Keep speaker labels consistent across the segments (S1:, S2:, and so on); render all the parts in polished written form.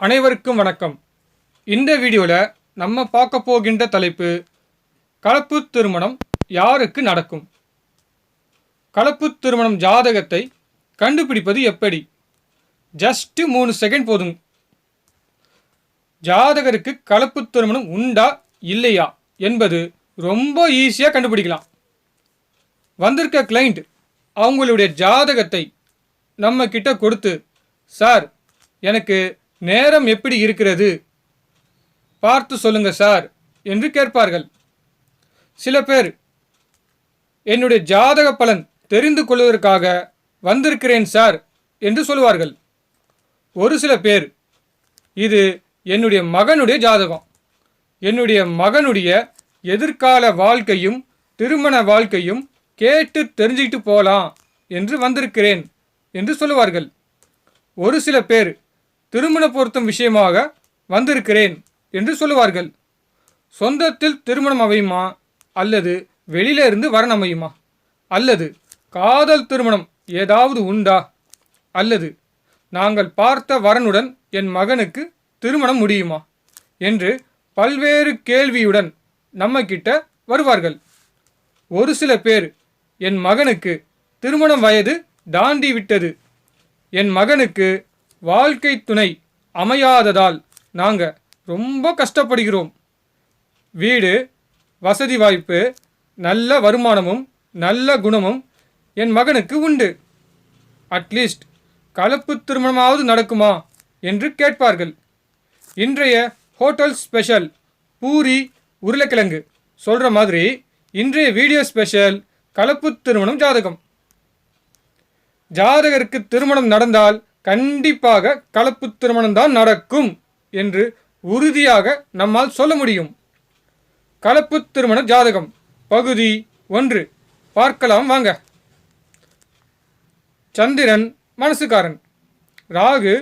S1: அனைவருக்கும் வணக்கம். இந்த வீடியோவில் நம்ம பார்க்க போகின்ற தலைப்பு கலப்பு திருமணம் யாருக்கு நடக்கும்? கலப்பு திருமணம் ஜாதகத்தை கண்டுபிடிப்பது எப்படி? ஜஸ்ட் 3 செகண்ட் போதும். ஜாதகருக்கு கலப்பு திருமணம் உண்டா இல்லையா என்பது ரொம்ப ஈஸியாக கண்டுபிடிக்கலாம். வந்திருக்க கிளைண்ட் அவங்களுடைய ஜாதகத்தை நம்ம கிட்ட கொடுத்து, சார் எனக்கு நேரம் எப்படி இருக்கிறது பார்த்து சொல்லுங்க சார் என்று கேட்பார்கள். சில பேர் என்னுடைய ஜாதக பலன் தெரிந்து கொள்வதற்காக வந்திருக்கிறேன் சார் என்று சொல்லுவார்கள். ஒரு சில பேர் இது என்னுடைய மகனுடைய ஜாதகம், என்னுடைய மகனுடைய எதிர்கால வாழ்க்கையும் திருமண வாழ்க்கையும் கேட்டு தெரிஞ்சுக்கிட்டு போகலாம் என்று வந்திருக்கிறேன் என்று சொல்லுவார்கள். ஒரு சில பேர் திருமண பொருத்தம் விஷயமாக வந்திருக்கிறேன் என்று சொல்லுவார்கள். சொந்தத்தில் திருமணம் அமையுமா, அல்லது வெளியிலிருந்து வரன் அமையுமா, அல்லது காதல் திருமணம் ஏதாவது உண்டா, அல்லது நாங்கள் பார்த்த வரனுடன் என் மகனுக்கு திருமணம் முடியுமா என்று பல்வேறு கேள்வியுடன் நம்ம கிட்ட வருவார்கள். ஒரு சில பேர் என் மகனுக்கு திருமண வயது தாண்டி விட்டது, என் மகனுக்கு வாழ்க்கை துணை அமையாததால் நாங்கள் ரொம்ப கஷ்டப்படுகிறோம், வீடு வசதி வாய்ப்பு நல்ல வருமானமும் நல்ல குணமும் என் மகனுக்கு உண்டு, அட்லீஸ்ட் கலப்பு திருமணமாவது நடக்குமா என்று கேட்பார்கள். இன்றைய ஹோட்டல் ஸ்பெஷல் பூரி உருளைக்கிழங்கு சொல்கிற மாதிரி இன்றைய வீடியோ ஸ்பெஷல் கலப்பு திருமணம் ஜாதகம். ஜாதகருக்கு திருமணம் நடந்தால் கண்டிப்பாக கலப்பு திருமணம் தான் நடக்கும் என்று உறுதியாக நம்மால் சொல்ல முடியும். கலப்பு திருமண ஜாதகம் பகுதி 1 பார்க்கலாம் வாங்க. சந்திரன் மனசுக்காரன், ராகு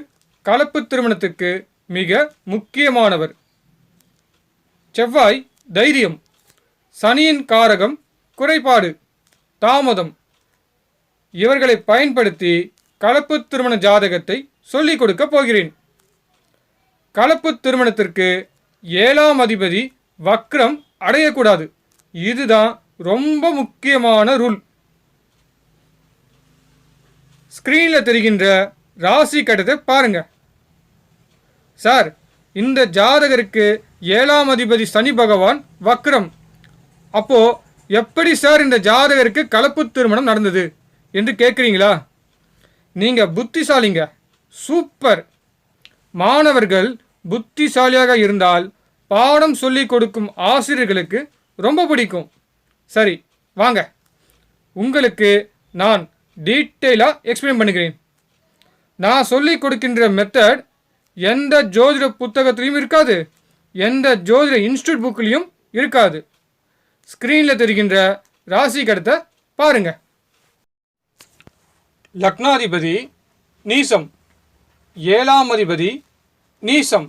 S1: கலப்பு திருமணத்துக்கு மிக முக்கியமானவர், செவ்வாய் தைரியம், சனியின் காரகம் குறைபாடு தாமதம். இவர்களை பயன்படுத்தி கலப்பு திருமண ஜாதகத்தை சொல்லிக் கொடுக்க போகிறேன். கலப்பு திருமணத்திற்கு 7ஆம் அதிபதி வக்ரம் அடையக்கூடாது, இதுதான் ரொம்ப முக்கியமான ரூல். ஸ்கிரீனில் தெரிகின்ற ராசி கட்டத்தை பாருங்க. சார், இந்த ஜாதகருக்கு 7ஆம் அதிபதி சனி பகவான் வக்ரம், அப்போ எப்படி சார் இந்த ஜாதகருக்கு கலப்பு திருமணம் நடந்தது என்று கேட்குறீங்களா? நீங்கள் புத்திசாலிங்க, சூப்பர். மாணவர்கள் புத்திசாலியாக இருந்தால் பாடம் சொல்லிக் கொடுக்கும் ஆசிரியர்களுக்கு ரொம்ப பிடிக்கும். சரி வாங்க, உங்களுக்கு நான் டீட்டெயிலாக எக்ஸ்பிளைன் பண்ணுகிறேன். நான் சொல்லிக் கொடுக்கின்ற மெத்தட் எந்த ஜோதிட புத்தகத்திலையும் இருக்காது, எந்த ஜோதிட இன்ஸ்டியூட் புக்லேயும் இருக்காது. ஸ்க்ரீனில் தெரிகின்ற ராசி கடத்தை பாருங்க. லக்னாதிபதி நீசம், 7ஆம் அதிபதி நீசம்,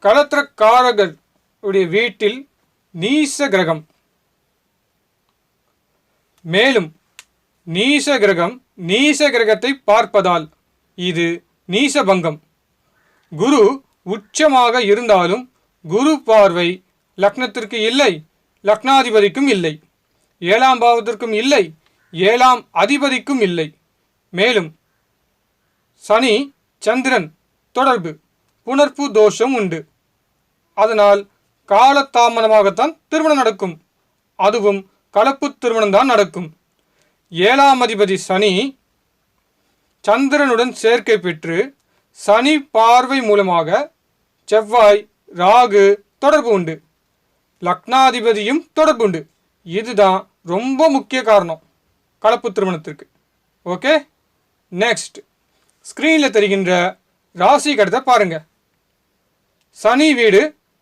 S1: கலத்திரக்காரகர் உடைய வீட்டில் நீச கிரகம். மேலும் நீச கிரகம் நீச கிரகத்தை பார்ப்பதால் இது நீசபங்கம். குரு உச்சமாக இருந்தாலும் குரு பார்வை லக்னத்திற்கு இல்லை, லக்னாதிபதிக்கும் இல்லை, 7ஆம் பாவத்திற்கும் இல்லை, 7ஆம் அதிபதிக்கும் இல்லை. மேலும் சனி சந்திரன் தொடர்பு புணர்ப்பு தோஷம் உண்டு. அதனால் காலதாமதமாகத்தான் திருமணம் நடக்கும், அதுவும் கலப்பு திருமணம் தான் நடக்கும். 7ஆம் அதிபதி சனி சந்திரனுடன் சேர்க்கை பெற்று சனி பார்வை மூலமாக செவ்வாய் ராகு தொடர்பு உண்டு, லக்னாதிபதியும் தொடர்பு உண்டு. இதுதான் ரொம்ப முக்கிய காரணம் கலப்பு திருமணத்திற்கு. ஓகே, நெக்ஸ்ட் ஸ்க்ரீனில் தெரிகின்ற ராசி கடத்தை பாருங்க. சனி வீடு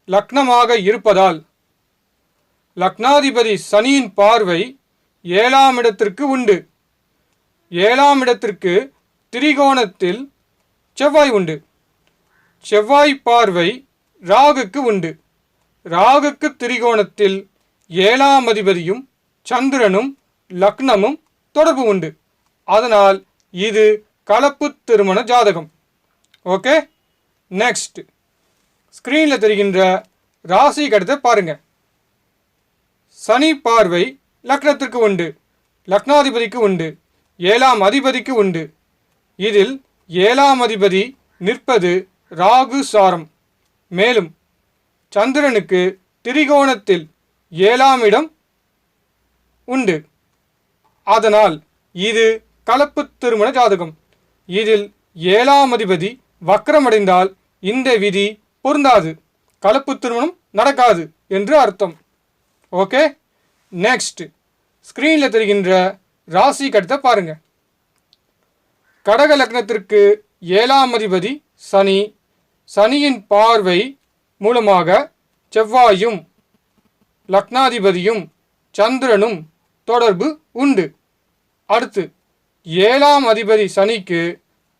S1: லக்னமாக இருப்பதால் லக்னாதிபதி சனியின் பார்வை 7ஆம் இடத்திற்கு உண்டு. 7ஆம் இடத்திற்கு திரிகோணத்தில் செவ்வாய் உண்டு. செவ்வாய் பார்வை ராகுக்கு உண்டு. ராகுக்கு திரிகோணத்தில் 7ஆம் அதிபதியும் சந்திரனும் லக்னமும் தொடர்பு உண்டு. அதனால் இது கலப்பு திருமண ஜாதகம். ஓகே, நெக்ஸ்ட் ஸ்க்ரீனில் தெரிகின்ற ராசி கட்டத்தை பாருங்கள். சனி பார்வை லக்னத்திற்கு உண்டு, லக்னாதிபதிக்கு உண்டு, 7ஆம் அதிபதிக்கு உண்டு. இதில் 7ஆம் அதிபதி நிற்பது ராகு சாரம். மேலும் சந்திரனுக்கு திரிகோணத்தில் 7ஆம் இடம் உண்டு. அதனால் இது கலப்பு திருமண ஜாதகம். இதில் 7ஆம் அதிபதி வக்ரமடைந்தால் இந்த விதி பொருந்தாது, கலப்பு திருமணம் நடக்காது என்று அர்த்தம். ஓகே, நெக்ஸ்ட் ஸ்க்ரீனில் தெரிகின்ற ராசி கட்டத்தை பாருங்க. கடக லக்னத்திற்கு 7ஆம் அதிபதி சனி. சனியின் பார்வை மூலமாக செவ்வாயும் லக்னாதிபதியும் சந்திரனும் தொடர்பு உண்டு. அடுத்து 7ஆம் அதிபதி சனிக்கு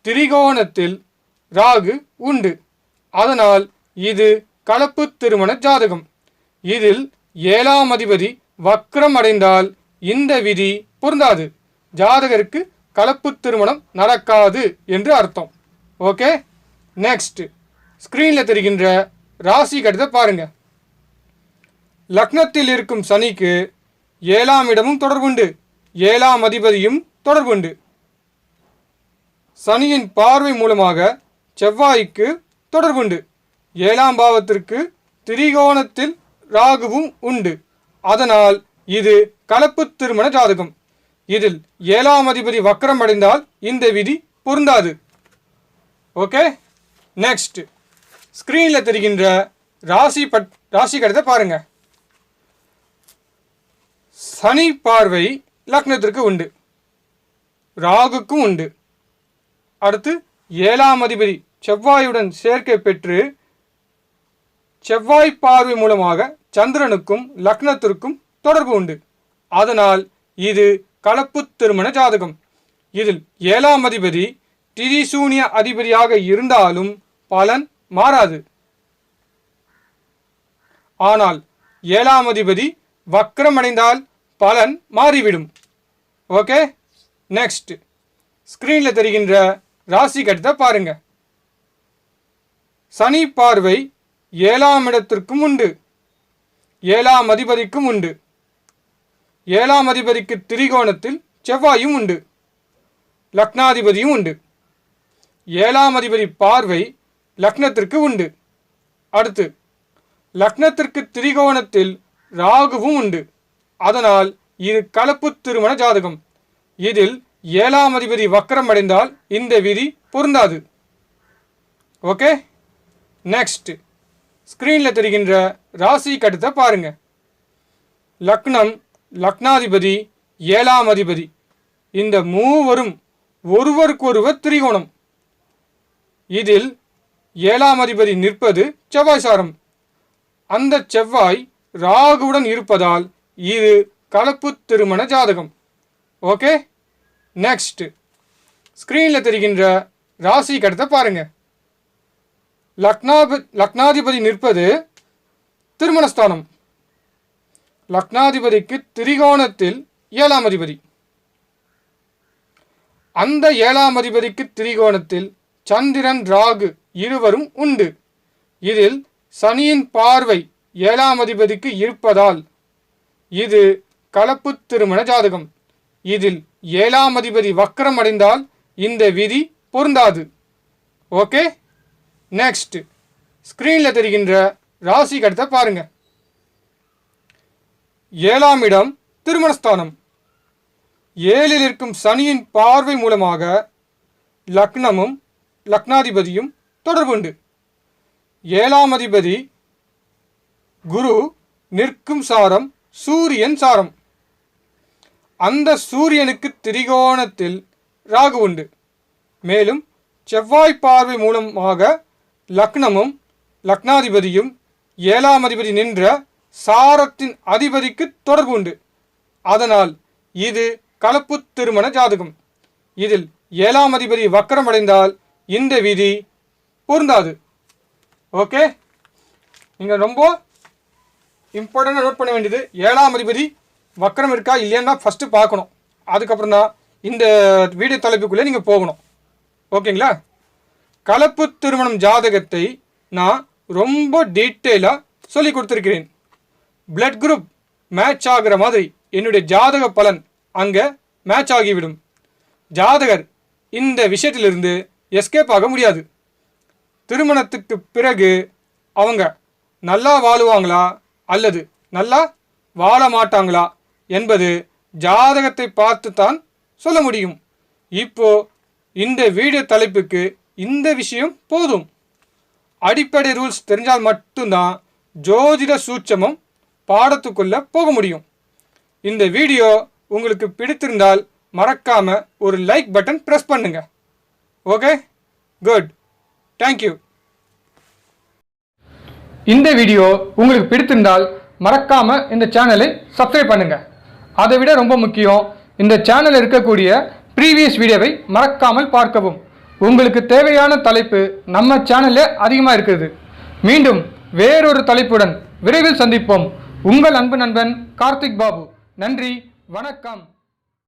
S1: திரிகோணத்தில் ராகு உண்டு. அதனால் இது கலப்பு திருமண ஜாதகம். இதில் 7ஆம் அதிபதி வக்ரம் அடைந்தால் இந்த விதி பொருந்தாது, ஜாதகருக்கு கலப்பு திருமணம் நடக்காது என்று அர்த்தம். ஓகே, நெக்ஸ்ட் ஸ்க்ரீனில் தெரிகின்ற ராசி கட்டத்தை பாருங்க. லக்னத்தில் இருக்கும் சனிக்கு 7ஆம் இடமும் தொடர்புண்டு, 7ஆம் அதிபதியும் தொடர்புண்டு. சனியின் பார்வை மூலமாக செவ்வாய்க்கு தொடர்புண்டு. 7ஆம் பாவத்திற்கு திரிகோணத்தில் ராகுவும் உண்டு. அதனால் இது கலப்பு திருமண ஜாதகம். இதில் 7ஆம் அதிபதி வக்ரம் அடைந்தால் இந்த விதி பொருந்தாது. ஓகே, நெக்ஸ்ட் ஸ்க்ரீனில் தெரிகின்ற ராசி கட்டத்தை பாருங்க. சனி பார்வை லக்னத்திற்கு உண்டு, ராகுக்கும் உண்டு. அடுத்து 7ஆம் அதிபதி செவ்வாயுடன் சேர்க்கை பெற்று செவ்வாய் பார்வை மூலமாக சந்திரனுக்கும் லக்னத்திற்கும் தொடர்பு உண்டு. அதனால் இது கலப்பு திருமண ஜாதகம். இதில் 7ஆம் அதிபதி திரிசூனிய அதிபதியாக இருந்தாலும் பலன் மாறாது. ஆனால் 7ஆம் அதிபதி வக்ரமடைந்தால் பலன் மாறிவிடும். ஓகே, நெக்ஸ்ட் ஸ்க்ரீனில் தெரிகின்ற ராசி கட்டத்தை பாருங்க. சனி பார்வை 7ஆம் இடத்திற்கும் உண்டு, 7ஆம் அதிபதிக்கும் உண்டு. 7ஆம் அதிபதிக்கு திரிகோணத்தில் செவ்வாயும் உண்டு, லக்னாதிபதியும் உண்டு. 7ஆம் அதிபதி பார்வை லக்னத்திற்கு உண்டு. அடுத்து லக்னத்திற்கு திரிகோணத்தில் ராகுவும் உண்டு. அதனால் இது கலப்பு திருமண ஜாதகம். இதில் 7ஆம் அதிபதி வக்ரம் அடைந்தால் இந்த விதி பொருந்தாது. ஓகே, நெக்ஸ்ட் ஸ்க்ரீனில் தெரிகின்ற ராசி கட்டத்தை பாருங்க. லக்னம், லக்னாதிபதி, 7ஆம் அதிபதி இந்த மூவரும் ஒருவருக்கொருவர் திரிகோணம். இதில் 7ஆம் அதிபதி நிற்பது செவ்வாய் சாரம். அந்த செவ்வாய் ராகுவுடன் இருப்பதால் இது கலப்பு திருமண ஜாதகம். ஓகே, நெக்ஸ்ட் ஸ்க்ரீனில் தெரிகின்ற ராசி கட்டத்தை பாருங்க. லக்னாதிபதி நிற்பது திருமணஸ்தானம். லக்னாதிபதிக்கு திரிகோணத்தில் 7ஆம் அதிபதி. அந்த 7ஆம் அதிபதிக்கு திரிகோணத்தில் சந்திரன் ராகு இருவரும் உண்டு. இதில் சனியின் பார்வை 7ஆம் அதிபதிக்கு இருப்பதால் இது கலப்பு திருமண ஜாதகம். இதில் 7ஆம் அதிபதி வக்ரம் அடைந்தால் இந்த விதி பொருந்தாது. ஓகே, நெக்ஸ்ட் ஸ்க்ரீனில் தெரிகின்ற ராசி கட்டத்தை பாருங்க. 7ஆம் இடம் திருமணஸ்தானம். 7இல் இருக்கும் சனியின் பார்வை மூலமாக லக்னமும் லக்னாதிபதியும் தொடர்புண்டு. 7ஆம் அதிபதி குரு நிற்கும் சாரம் சூரியன் சாரம். அந்த சூரியனுக்கு திரிகோணத்தில் ராகு உண்டு. மேலும் செவ்வாய் பார்வை மூலமாக லக்னமும் லக்னாதிபதியும் 7ஆம் அதிபதி நின்ற சாரத்தின் அதிபதிக்கு தொடர்பு உண்டு. அதனால் இது கலப்பு திருமண ஜாதகம். இதில் 7ஆம் அதிபதி வக்ரமடைந்தால் இந்த விதி பொருந்தாது. ஓகே, நீங்கள் ரொம்ப இம்பார்ட்டண்டாக நோட் பண்ண வேண்டியது 7ஆம் அதிபதி வக்ரம் இருக்கா இல்லையான்னு தான் ஃபஸ்ட்டு பார்க்கணும். அதுக்கப்புறம் தான் இந்த வீடியோ தலைப்புக்குள்ளே நீங்கள் போகணும். ஓகேங்களா? கலப்பு திருமணம் ஜாதகத்தை நான் ரொம்ப டீட்டெயிலாக சொல்லி கொடுத்துருக்கிறேன். பிளட் குரூப் மேட்ச் ஆகிற மாதிரி என்னுடைய ஜாதக பலன் அங்கே மேட்ச் ஆகிவிடும். ஜாதகர் இந்த விஷயத்திலிருந்து எஸ்கேப் ஆக முடியாது. திருமணத்துக்கு பிறகு அவங்க நல்லா வாழுவாங்களா அல்லது நல்லா வாழ மாட்டாங்களா என்பது ஜாதகத்தை பார்த்து தான் சொல்ல முடியும். இப்போ இந்த வீடியோ தலைப்புக்கு இந்த விஷயம் போதும். அடிப்படை ரூல்ஸ் தெரிஞ்சால் மட்டும்தான் ஜோதிட சூட்சமம் பாடத்துக்குள்ள போக முடியும். இந்த வீடியோ உங்களுக்கு பிடித்திருந்தால் மறக்காம ஒரு லைக் பட்டன் பிரஸ் பண்ணுங்க. Okay, good, thank you. இந்த வீடியோ உங்களுக்கு பிடித்திருந்தால் மறக்காம இந்த சேனலை சப்ஸ்கிரைப் பண்ணுங்க. அதை விட ரொம்ப முக்கியம், இந்த சேனலில் இருக்கக்கூடிய ப்ரீவியஸ் வீடியோவை மறக்காமல் பார்க்கவும். உங்களுக்கு தேவையான தலைப்பு நம்ம சேனலில் அதிகமாக இருக்குது. மீண்டும் வேறொரு தலைப்புடன் விரைவில் சந்திப்போம். உங்கள் அன்பு நண்பன் கார்த்திக் பாபு. நன்றி, வணக்கம்.